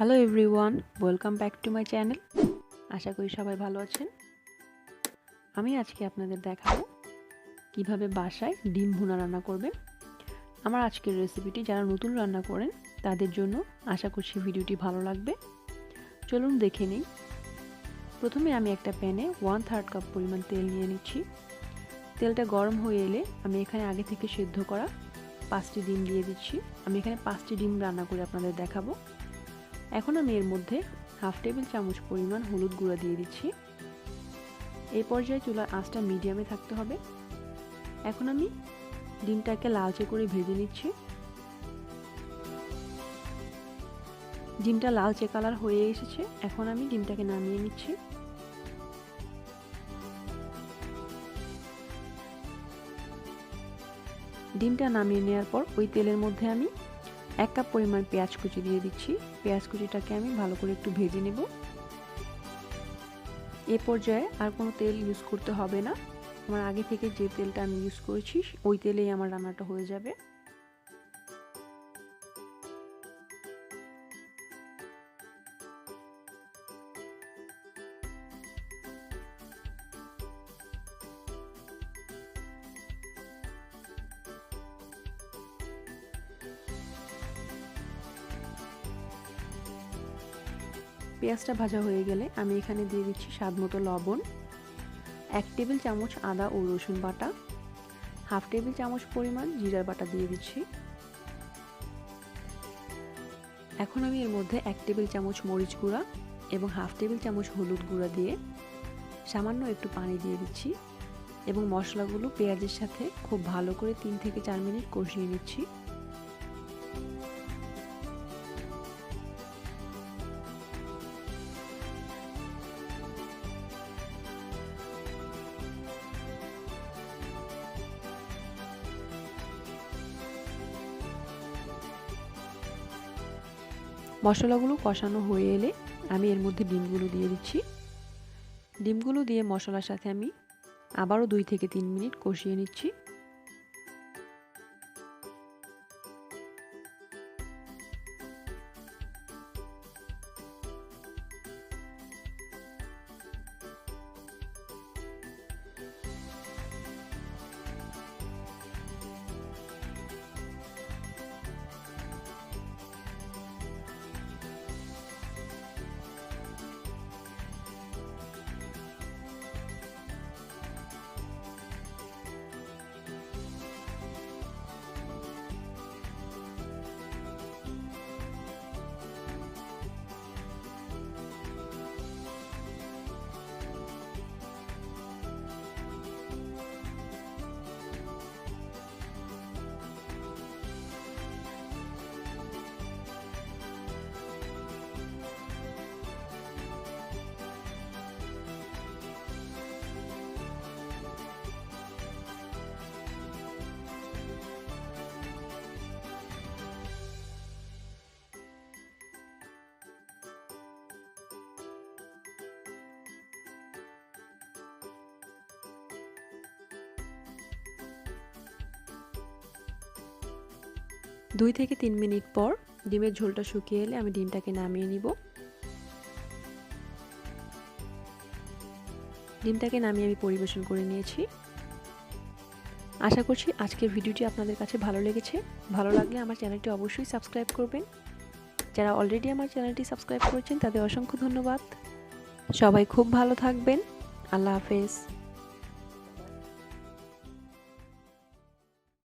Hello everyone, welcome back to my channel. আশা করি সবাই ভালো আছেন। আমি আজকে আপনাদের দেখাবো কিভাবে বাসায় ডিম ভুনা রান্না করবেন। আমার আজকের রেসিপিটি যারা নতুন রান্না করেন তাদের জন্য আশা করছি ভিডিওটি ভালো লাগবে। চলুন দেখে নিই। প্রথমে আমি একটা প্যানে 1/3 কাপ পরিমাণ তেল নিয়ে নিচ্ছি। তেলটা গরম হয়ে এলে আমি এখানে আগে থেকে সেদ্ধ করা 5টি ডিম দিয়ে দিচ্ছি। আমি এখানে 5টি ডিম রান্না করে আপনাদের দেখাবো। এখন আমি এর মধ্যে হাফ টেবিল চামচ পরিমাণ হলুদ গুঁড়া দিয়ে দিচ্ছি। এই পর্যায়ে চুলার আঁচটা মিডিয়ামে থাকতে হবে। এখন আমি ডিমটাকে লালচে করে ভেজে নিচ্ছি। ডিমটা লালচে কালার হয়ে এসেছে, এখন আমি ডিমটাকে নামিয়ে নিচ্ছি। ডিমটা নামিয়ে নেওয়ার পর ওই তেলের মধ্যে আমি 1 কাপ পরিমাণ পেঁয়াজ কুচি দিয়ে দিচ্ছি। পেঁয়াজ কুচিটাকে আমি ভালো করে একটু ভেজে নেব। এই পর্যায়ে আর কোনো তেল ইউজ করতে হবে না। আমার আগে থেকে যে তেলটা আমি ইউজ করেছি ওই তেলেই আমার রান্নাটা হয়ে যাবে। পেঁয়াজটা ভাজা হয়ে গেলে আমি এখানে দিয়ে দিচ্ছি স্বাদমতো লবণ, 1 টেবিল চামচ আদা ও রসুন বাটা, হাফ টেবিল চামচ পরিমাণ জিরার বাটা দিয়ে দিচ্ছি। এখন আমি এর মধ্যে 1 টেবিল চামচ মরিচ গুঁড়া এবং হাফ টেবিল চামচ হলুদ গুঁড়া দিয়ে সামান্য একটু পানি দিয়ে দিচ্ছি এবং মশলাগুলো পেঁয়াজের সাথে খুব ভালো করে 3 থেকে 4 মিনিট কষিয়ে নিচ্ছি। মশলাগুলো কষানো হয়ে এলে আমি এর মধ্যে ডিমগুলো দিয়ে দিচ্ছি। ডিমগুলো দিয়ে মশলার সাথে আমি আবারও 2 থেকে 3 মিনিট কষিয়ে নিচ্ছি। দুই থেকে 3 মিনিট পর ডিমের ঝোলটা শুকিয়ে এলে আমি ডিমটাকে নামিয়ে নিব। ডিমটাকে নামিয়ে আমি পরিবেশন করে নিয়েছি। আশা করছি আজকের ভিডিওটি আপনাদের কাছে ভালো লেগেছে। ভালো লাগলে আমার চ্যানেলটি অবশ্যই সাবস্ক্রাইব করবেন। যারা অলরেডি আমার চ্যানেলটি সাবস্ক্রাইব করেছেন তাদের অসংখ্য ধন্যবাদ। সবাই খুব ভালো থাকবেন। আল্লাহ হাফেজ।